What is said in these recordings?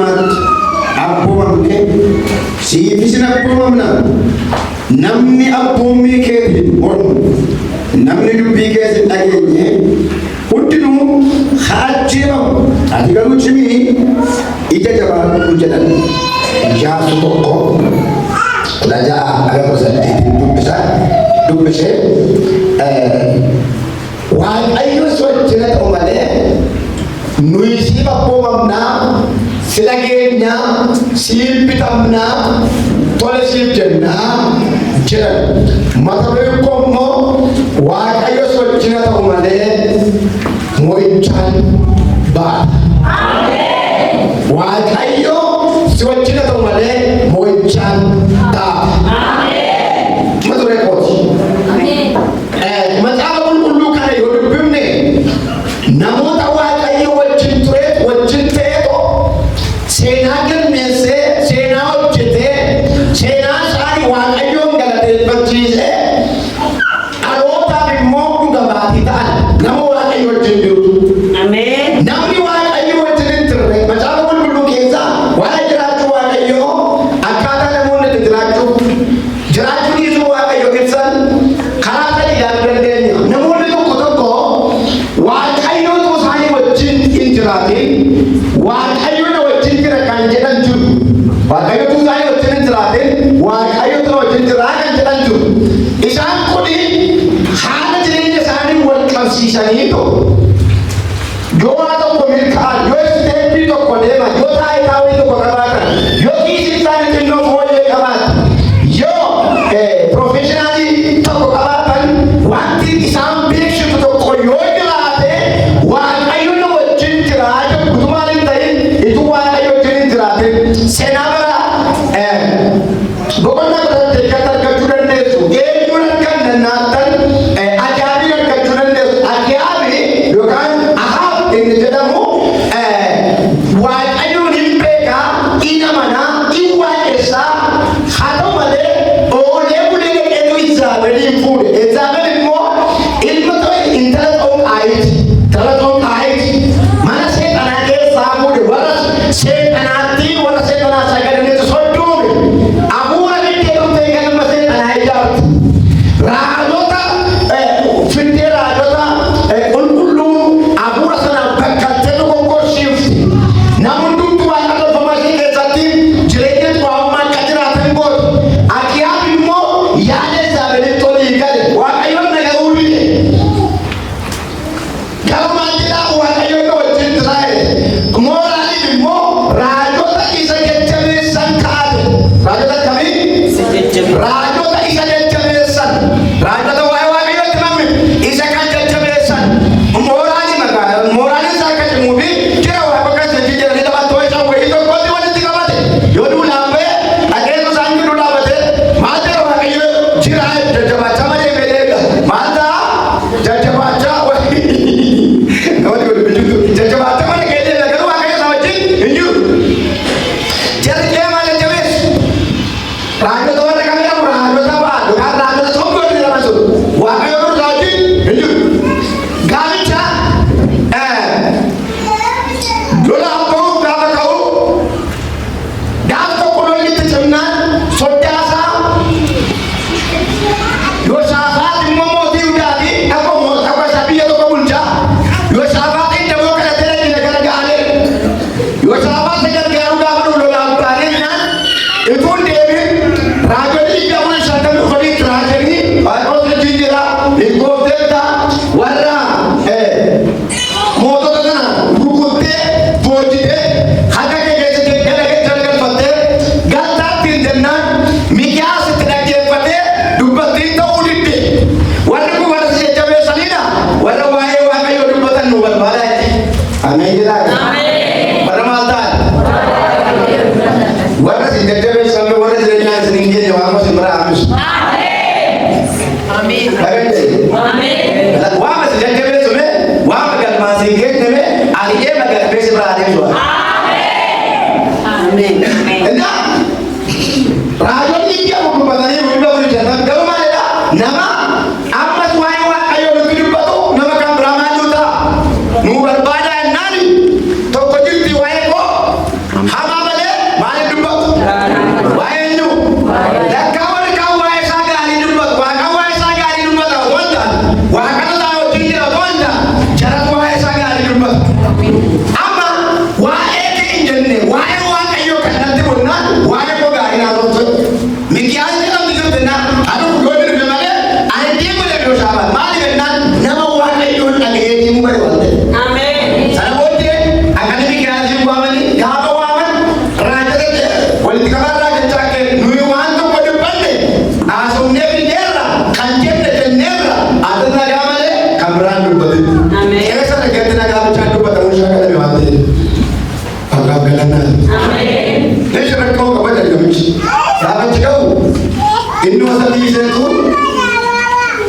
namat abboommamne siifisina abboomamna namni abboommii keetiin mormu namni dubbii keessa dhageenye hundinuu haajjeemamu ati garuu cimii ija jabaa jedhan Iyaasuu tokko kudha ja'a aga kudha saddeetiin dubbisee Waaqayyo sochina ta'u malee nuyi siif abboomamnaa sila keenya siif bitamnaa tole siif jennaa jedhan mata dureen koo immoo Waaqayyo sochina ta'u malee mo'ichaan baata. Waaqayyo sochina ta'u malee mo'ichaan baata. Mata duree kooti. Macaafa qulqulluu kana yoo dubbifne namoota Waaqayyo wajjin ture wajjin ta'eetoo seenaa galmeessee seenaa hojjetee seenaa isaanii Waaqayyoon galateeffachiisee dhalootaaf immoo dhuga baatii ta'an nama Waaqayyo wajjin jiru. Namni Waaqayyo wajjin hin turre macaafa qulqulluu keessa waa'ee jiraachuu Waaqayyoo akkaataa namoonni itti jiraachuu dhiisuu Waaqayyo ibsan karaa sadii dandeenya. Namoonni tokko tokko Waaqayyootu isaanii wajjin hin jiraatin Waaqayyoon wajjin jira kan jedhan jiru. Waaqayyootu isaanii wajjin hin jiraatin Waaqayyootu wajjin jira kan jedhan jiru. Isaan kuni haala jireenya isaanii wal qabsiisaniitu yoo waa tokko milkaa'an yoo isteeppii tokko deeman yoo taayitaawii tokko qabaatan yoo kiisii isaanii xinnoo fooyyee qabaatan yoo professionaalii tokko qabaatan wanti isaan beeksisu tokko yoo jiraate Waaqayyoon wajjin jiraate guutumaan hin ta'in ituu Waaqayyo wajjin hin jiraatin seenaa bara boqonnaa godhatteekkatti argachuu dandeessu. Eenyuun argan dannaattan ajaa'ibii argachuu dandeessu. Ajaa'ibii yookaan Ahaab inni jedhamu Waaqayyoon hin beekaa hin amanaa hin waaqessaa haa ta'u malee oolee bulee dhaqeetu Izaabeliin fuudhe. Izaabel immoo ilma ta'e intala ta'uu Aayiti. Intala ta'uu Aayiti mana seexanaa keessaa fuudhe warra seexanaatti warra seexanaa sagadaniitu soddoome. Hafuura fiddee dhuftee galma seexanaa ijaarti. Raajota fiddee raajota qulqulluu hafuura sanaan bakkaltee dogoggorsiifti. Namoonni hundumtuu Waaqa tolfamaa ishee keessatti jireenya xuraa'ummaa akka jiraatan gootu. Akiyaab immoo yaada Izaabelitti olii gale. Waaqayyoon dhaga'uu dide. Galumaan jedhaa Waaqayyoon wajjin taa'e. Mooraaliif immoo raajota isa jajjabeessan kaa'ate. Raajota akkamii? Raajota isa jajjabeessan. Raajota waa'ee Waaqayyootti namni isa kan jajjabeessan. Mooraalii isaa akka cimuu fi jira Waaqa keessatti jedhanii taphattoo isaa wayii tokkotti walitti qabate. Yoo duudhaan ba'e dhaqeetu isaan gidduu dhaabate maal jedha Waaqayyo jira jajjabaachaa malee beeleega. Maal ta'a? Jajjabaachaa namatti godhu bijuutu jajjabaachaa malee keedeela garuu Waaqayyo isaa wajjin hin jiru. Jalqee maal jajjabeessu? Raajota warra kamii qabu raajota ba'a yookaan raajota tokko inni nama sun Waaqayyo garuu isaa wajjin hin jiru. Gaaficha lola abboomuuf gaafa ka'u gaafa tokko lolli itti cimnaan soddaasaa yoo Shaafaat immoo mootii Yihudaati akkuma isaa biyya tokko bulchaa yoo Shaafaat inni daboo kadhatee dhaqina gargaaree yoo Shaafaat isa gargaaruu gaafa dhufu lolaan baanee naan ituun deebiin raajonni ijaamuun shantamii uffatii tiraajanii Waaqayyoon wajjin jira hiikkoofteetta warra mootota kana rukuttee boojitee haqa kee keessatti galagalfattee galtaattiin jennaan Mikiyaas itti dhaggeeffatee dubbattiin ta'uu didde. Warri kun warra si jajjabeessanidha. Warra waa'ee Waaqayyoo dubbatan nu barbaada. Ameen jedhaa. Warra maal ta'an? Warra si jajjabeessan warra jireenyaa isin hin geenye waama si bira hamisu. Waama si jajjabeessume waama galmaan si hin geenyeme ali'ee magalfee si bira adeemsu. Raajonni itti abu dubbatanii guddaa bulchatan garuu maalidha? Nama ammas waa'ee Waaqayyoo nutti dubbatu nama kan biraa maal ta'a? Nu barbaada jennaani tokko jirti waa'ee koo hamaa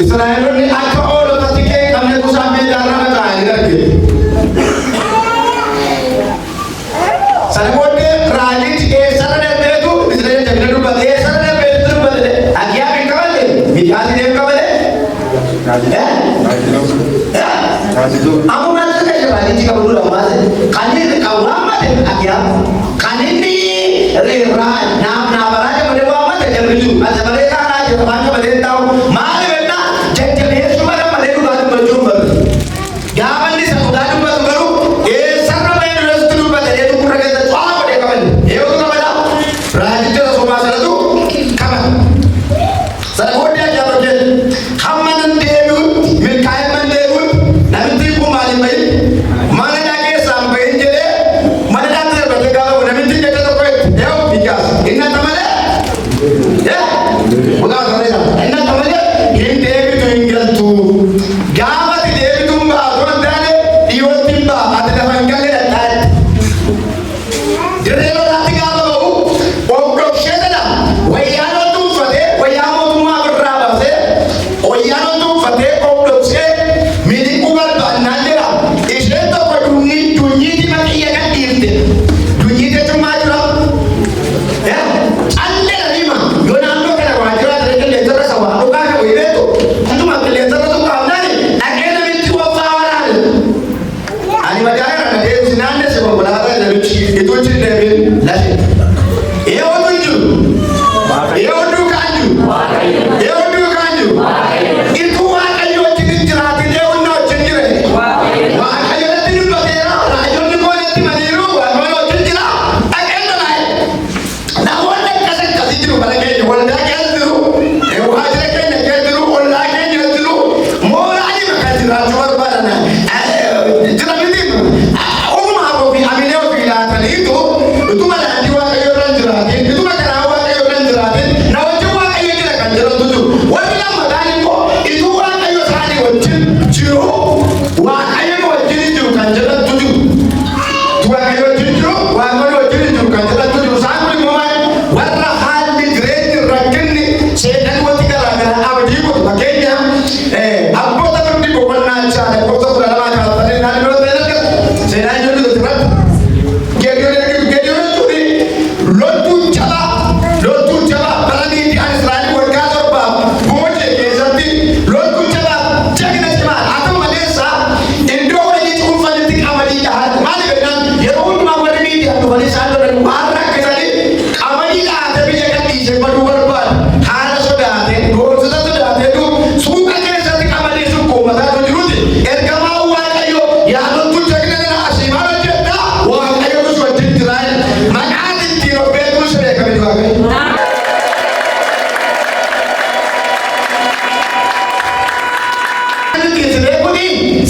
Israa'eloonni akka oolotatti kee qabne kuusaa meedaarraa maqaa argite. Sana booddee raajichi eessarra darbeetu Israa'el jabina dubbate eessarra darbeetu dubbate Akiyaab hin qabate Mikiyaas hin qabate. Amma maal akka raajichi qabu dura maal kan inni qabu raamate Akiyaab kan inni naabaraa jabate waamate jabisu ati malee kaanaa jabaan qabatee taa'u maal benna jajjabeessu mara malee dhugaa dubbachuun baru gaafanni isa dhugaa dubbatu garuu eessarra bahee dureessitu dubbate dheetu kurra keessa cu'aa godhee qabanne eegutu qabata raajicha somaa sanatu qabata sana booddee ajaa'iba hamma nan deebi'utti milkaa'ee man deebi'utti namitti kun maaliin bahin mana dhageessaan bahin jedhee mana dhaatti darbatee gaafa namitti jecha tokko itti eewu Mikiyaas inni akka malee budaa saree inni akka malee hin deebitu hin galtu gaafati deebituun baatu hin taane dhiyootti hin baa ati lafa hin galle dhadhaatti dirree lolaatti gaafa ba'u obdokshee jedha wayyaan ol tuuffatee wayyaa mootummaa birraa baasee wayyaan ol tuuffatee obdokshee miliquu barbaannaan jedha isheen tokko dunyiiti maqiyya kan dhiifte dunyiiti jechuun maa jira callee dhaliima yoo naannoo kana waajjira ture qilleensarra isa waa dhugaa qabu hibeetu hunduma qilleensarra tuqqaafnaani dhaqee namitti waffaa waraane ani madaa'eera na deemsi naannesse konkolaataa namichi ituuchi deebiin lashe eewwatu hin jiru eewwatu kaan jiru eewwatu kaan jiru ituu waaqayyo wajjin hin jiraatin eewwannaa wajjin jire waaqayyo natti dubbateera raajonni koo natti maniiru waaqayyo wajjin jira dhaqee lolaa'e namoonni akkas akkasii jiru bara keenya waldaa keessa jiru waajjira keenya keessa jiru ollaa keenya jiru mooraalii bakka jiraachuu barbaadan jira miti uumaa ofii aminee ofii laataniitu utuma daandii waaqayyo irra hin jiraatin utuma karaa waaqayyo irra hin jiraatin na wajjin waaqayyo jira kan jedhantu jiru warri lammataan immoo ituu waaqayyo isaanii wajjin jiru waaqayyo wajjin hin jiru kan jedhantu jiru waaqayyo wajjin jiru waaqayyo wajjin hin jiru kan jedhantu jiru isaan kun immoo maal warra haalli jireenyi rakkinni seetan wanti garaagaraa abdii godhu fakkeenya abboota firdi boqonnaa chaale abboota 12 kaafamanii naannoo ta'e seenaa ijoollee irratti Geediyoon turi loltuun jabaa bara miidiyaan Israa'el waggaa torbaaf boojee keessatti loltuun jabaa jagna cimaa haa ta'u maleessa iddoo wayii cuunfanitti qamadii dhahan maali jennaan yeroo hundumaa warri miidiyaan dhufanii isaan lolan waan rakkisanii qamadii dhahatee biyya kan dhiisee baduu barbaadu haala sodaatee doorsisa sodaateetu suuqa keessatti qamadii sukkuumataatu jiruti ergamaa waaqayyo yaa loltuun jagna nana asii maal hojjedha waaqayyo gosa wajjin jiraan maqaan ittiin of beekuun si beekamti waaqayyo.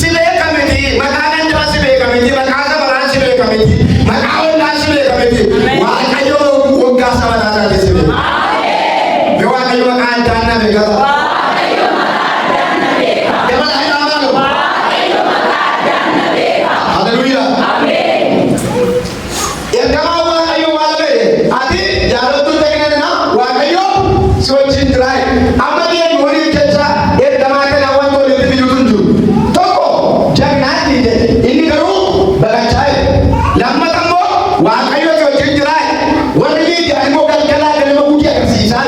Si beekamti maqaa gandaa si beekamti maqaa sabaraan si beekamti maqaa ollaan si beekamti waaqayyo waggaa sabaraa taate si beekamti waaqayyo maqaa addaan na beekata dabalaa ilaalu haleluuyaa ergamaa waaqayyo maal beeke ati jaalattuu ta'inana waaqayyo si wajjin jiraay amma deemu waliif jecha ergamaa kana wanta walitti fiduutu hin jiru tokko jagnaatti inni garuu baqachaa lammata immoo waaqayyo si wajjin jiraay warri miidiyaan immoo galgalaa galma gudii agarsiisaa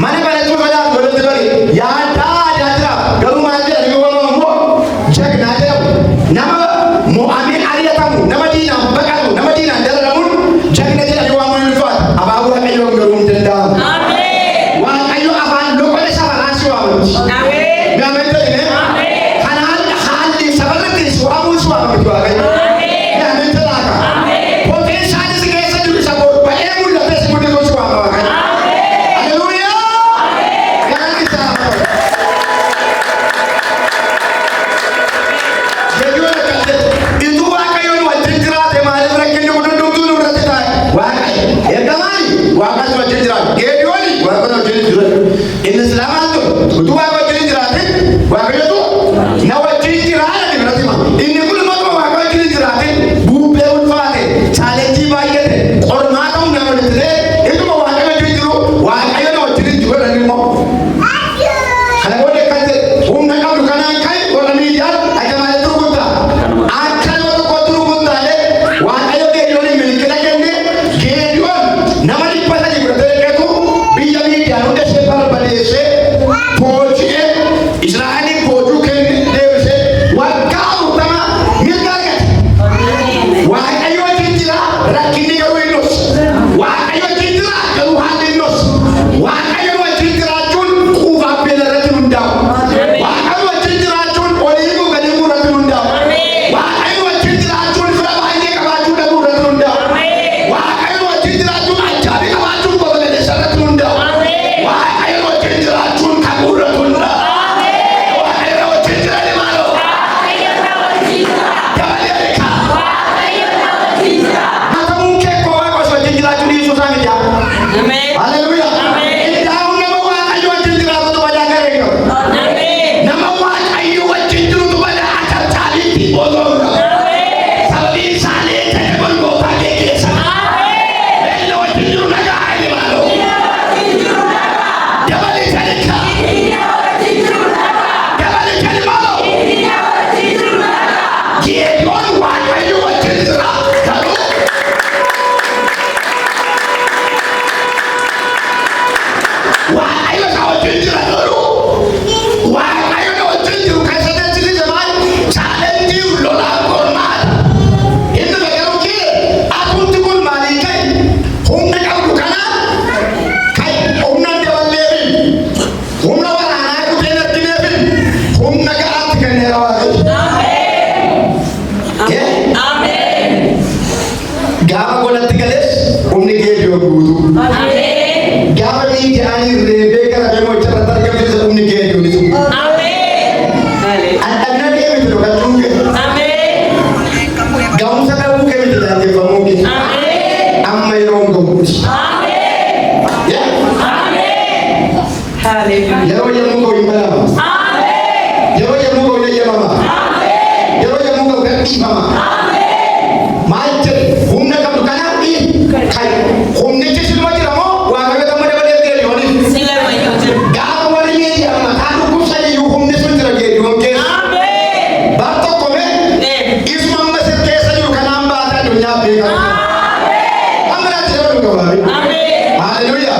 mana barachuu fayyaatu walitti bari yaadaa jira garuu maal jedhan yoo waamamu immoo jagnaa jedhamu nama mo'amee ari'atamu nama diinaan baqatu nama diinaan dararamuun jagna jedhanii waamuu hin ulfaatu afaan waaqayyo garuu hin danda'amu waaqayyo afaan loqola sabaraan si waamamti gaamee ta'ine kanaan haalli sabarratti si waamuu si waamamti waaqayyo gaamee ta'aaka potensaalis keessa jiru isa ba'ee mul'atee si guddisuu si waama waaqayyo haleluuyaa gaanni isaa Geediyoon akkasii ituu waaqayyoon wajjin jiraate maaliif rakkinni kun hundumtuu nurratti taa'e waaqayyo ergamaani waaqas wajjin jiraate Geediyoon waaqas wajjin jiraate inni islaamaan ture utuu waaqa wajjin jiraate kau ibadah. Amin. Yeroo kau ini mama. Amin. Yeroo kau ganti mama. Amin. Macam humna kamu kanan ni, kai humna ciri macam apa? Wahai kamu ada benda dia ni. Sila macam. Kalau orang ni dia makan hukum saja, humna semua lagi dia mungkin. Amin. Batok kau ni, Isu mama sekian saja kanan bahasa dunia bega. Amin. Amra cakap kau lagi. Amin. Haleluya.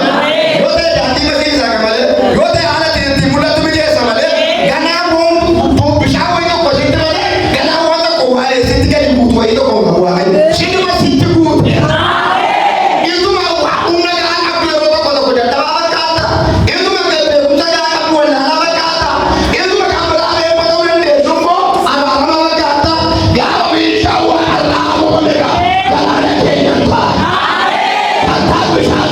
Yote hati masih saya kemarin. Yote anak ini mulut tu dia sama le. Ganam tu bishawa itu kau sini mana? Ganam orang kau ada sini kan ibu tua itu kau kau ada. Sini masih itu kau. Itu mau aku nak anak dia orang kau kau dah tahu kata. Itu mau kita jangan aku Lallabaa kata. Itu mau kamu lagi pada orang dia jumpa. Ada orang kata. Kalau bishawa Allah boleh kan? Kalau ada yang tak. Tak bishawa.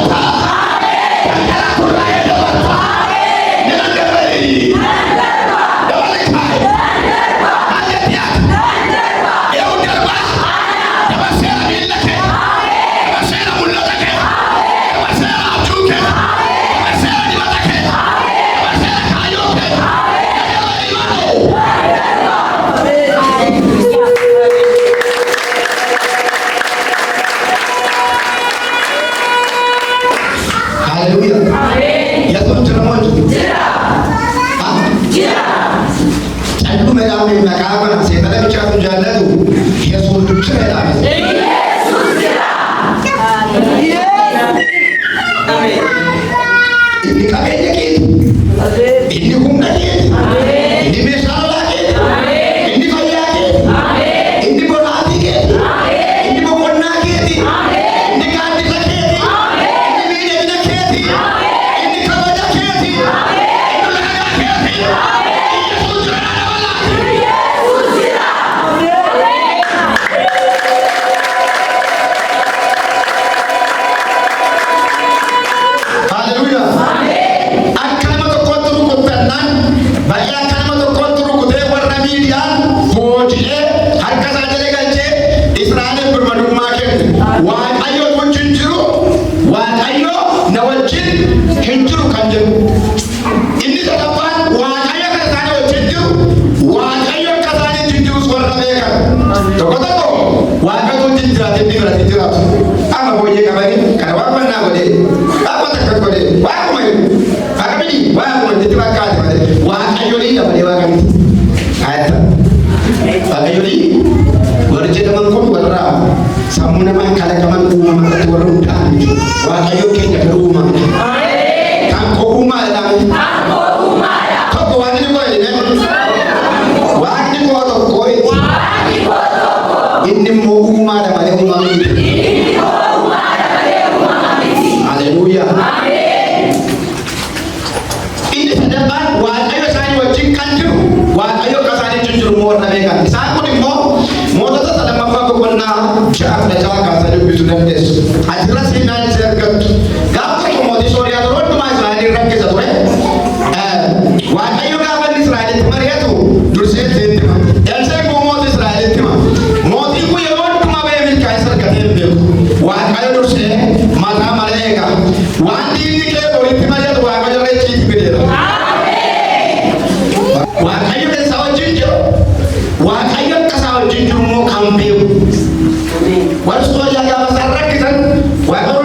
Wah,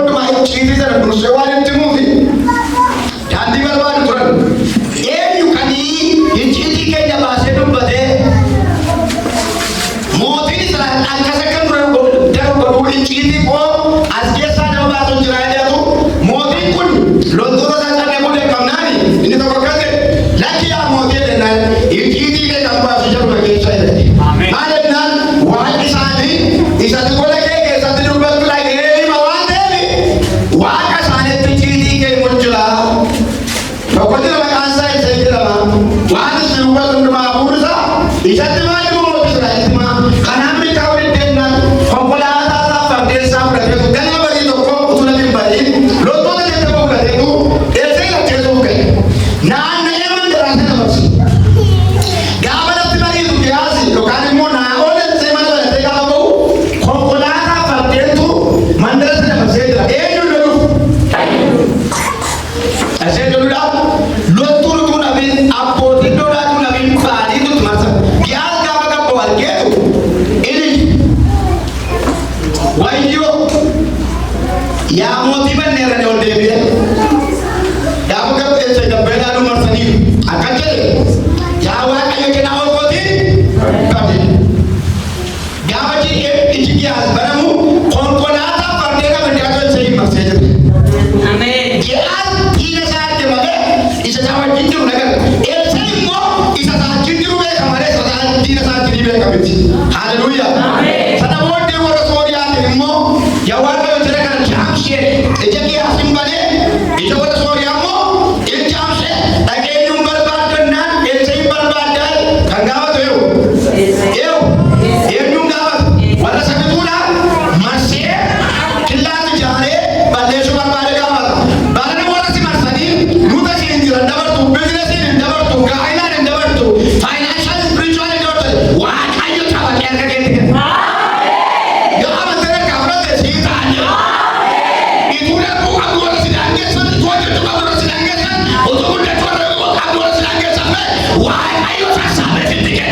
kabiti. Hallelujah. Sana wote wala soria temo ya wale wote kana chamshe ejeki asimbale ito wala soria mo il chamshe age number barkanna il sei barbadal kangawa to yo nyungawa wala sakatula marse kilatu jare baleshu barbade gawa balana wala si marsani nuta si indira dabar tu business in dabar tu gaila in dabar tu financial spiritual total wa ayo chawa kya kage yo amatera kabra de sita ayo ituna ko agora sidange san ko to agora sidange san oto ko to agora sidange san wa ayo sa be tike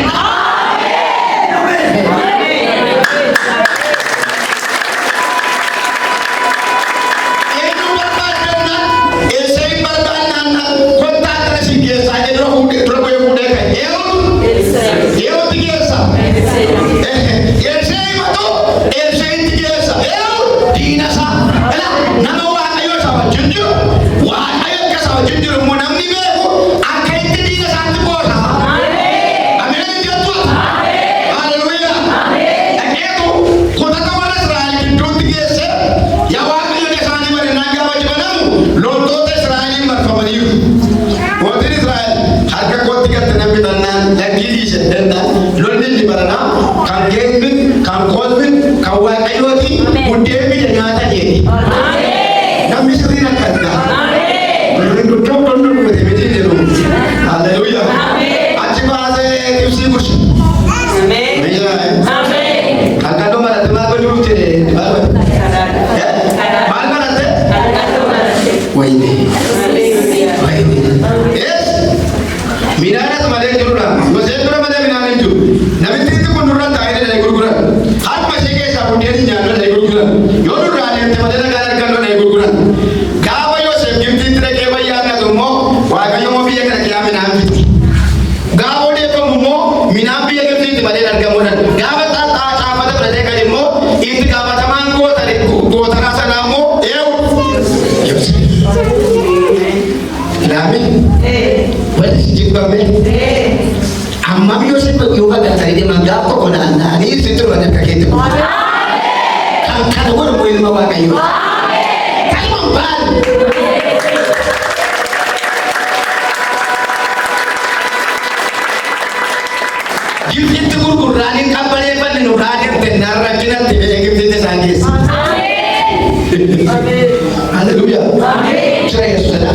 Hallelujah. Jira Yesus ada.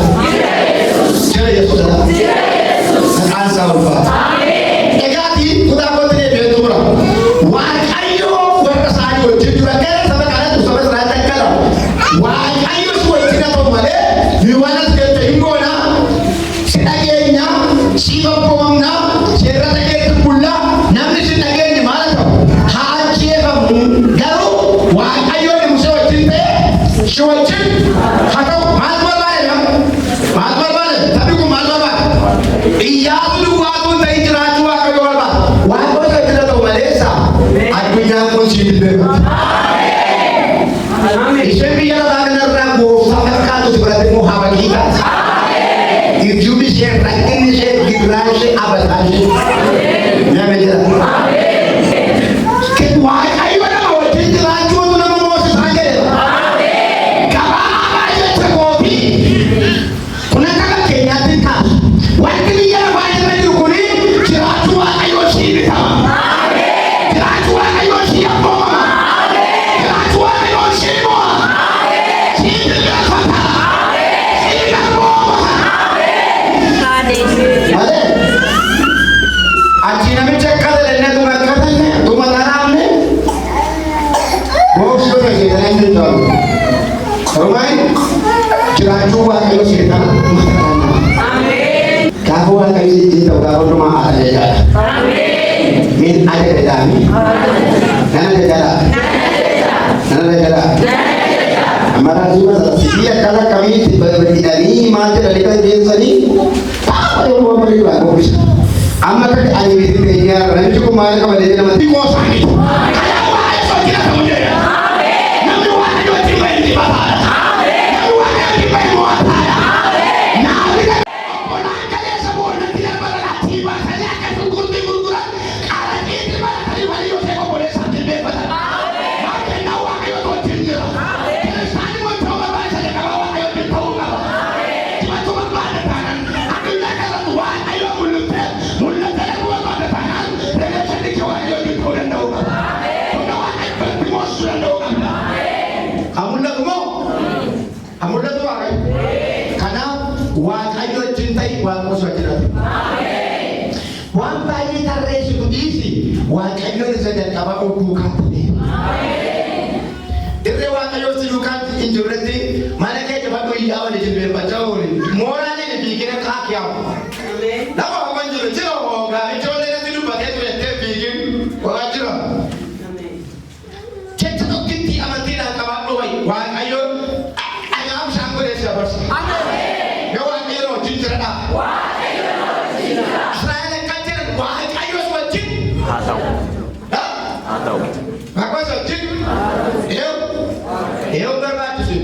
Jira Yesus ada. Ansa ulfa. Egati kuda kote beto bra. Wa ayo warka sayo jidura kala sama kala tu sama serata kala. Wa ayo suwe tina to male. Viwana kete ingona. Sedagenya siwa pomna serata kete pulla namni sedagenya malaka. Haje bamu garu wa ayo ni musewa tinte. Showajin hatau malwa bale tapi ko malwa ba Iyaasuu waatu tay jiraatu wa ko yorba wa ko se tira to malesa adunya ko chilbe amen isemi ya dagna rango sabaka to sibrate mo habakita amen irjumi se rakini se gidrase abataje amen ya mejira amen ke wa ayo na o jiraatu to na mo se sangere Jiraju wa kayo setan amin kafu wa kayo cinta ka ro ma ala ya amin min ada dami nana dala amara jiwa dia kala kami berdiri mate dalika densani apa yang mau beri lagu bisa amma ka ani bidi ya ranju ko mara ka bade na mati ko sani kaya wa so kira ka muje amin namu wa kayo timba ni baba Waaqayyoon isa jalqabaa oduu kaatame. Irree waaqayyoo si duukaatti hin jirretti mana keenya bakka hidhaa waliin jilbeeffachaa oole. Mooraaleen fiigina kaakiyaamu. Nama waan jiru jiroo gaafichoollee natti dubbatee turettee fiigin waa jira. Jecha tokkitti amantiidhaan qabaadhu wayi waaqayyoo ayaam isaan godheessi dabarsa. Yoo waaqayyoon wajjin jiradha. Israa'el akka jiran waaqayyoon wajjin. Haa ta'u. Waaqayyoon wajjin. Yoo barbaachisu.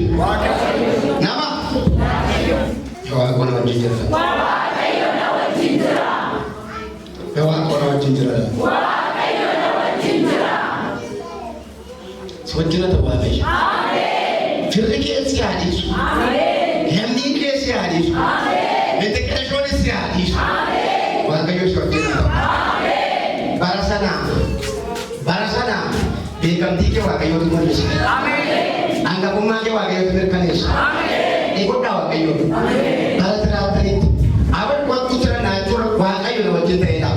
Nama. Waaqayyoon wajjin jira. Waaqayyoon wajjin jira. Waaqayyoon wajjin jira. Waaqayyoon wajjin jira. Wajjina ta'uu waaqayyo. Firri keessi haadhisu. Lammiin keessi haadhisu. Beetekashoonis si haadhisu. Waaqayyo si wajjina ta'u. Bara sana beekamtii kee waaqayyootu mul'isa. Hangafummaa kee waaqayyootu mirkaneessa. Eegodhaa waaqayyoo. Bara tiraatanitti abad wantu jira naachuudha waaqayyo na wajjin ta'edha.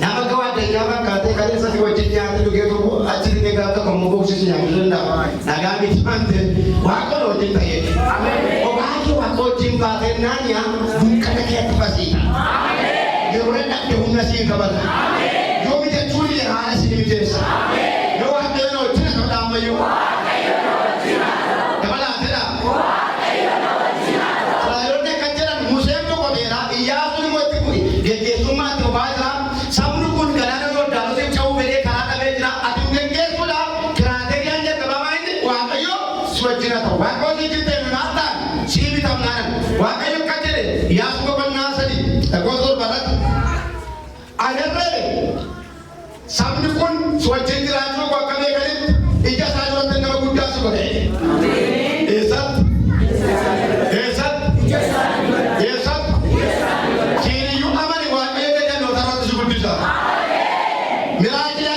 Nama gawaa addunyaa fakkaatee kaleessa si wajjin nyaata dhugee tokko achitti egaa akka kommoo boksisi nyaachuu danda'a. Nagaa miti mante waaqa na wajjin ta'edha. Obaakii waaqa wajjin baatee naanyaa dukkana keetti fasiidha. Yeroo dhabde humna sii qabata. Yoo mijechuun haala si mijeessa. Yoo waaqayyo na wajjin akka dhaammayyuu. Dabalaatedha. Israa'eloonni akka jedhan Museen boqoteera Iyyaasuun immoo itti bu'e geggeessummaatti bobaa jira. Sabni kun galaana Yordaanosiif ce'uu fedhee karaa dhabee jira. Ati geggeessuudhaaf kiraateeriyaan jalqabamaa inni waaqayyo si wajjin haa ta'u. Waaqayyo si wajjin ta'e nunaaf ta'an sii bitamnaan. Waaqayyo akka jedhe Iyyaasuu boqonnaa 3 lakkoofsa 7 agarree sabni kun si wajjin jiraachuu akka beekanitti ija isaa duratti nama guddaa si godhe. Eessatti? Siiniyyuu amani waaqayyo gajannoota irratti si guddisa. Miraakilii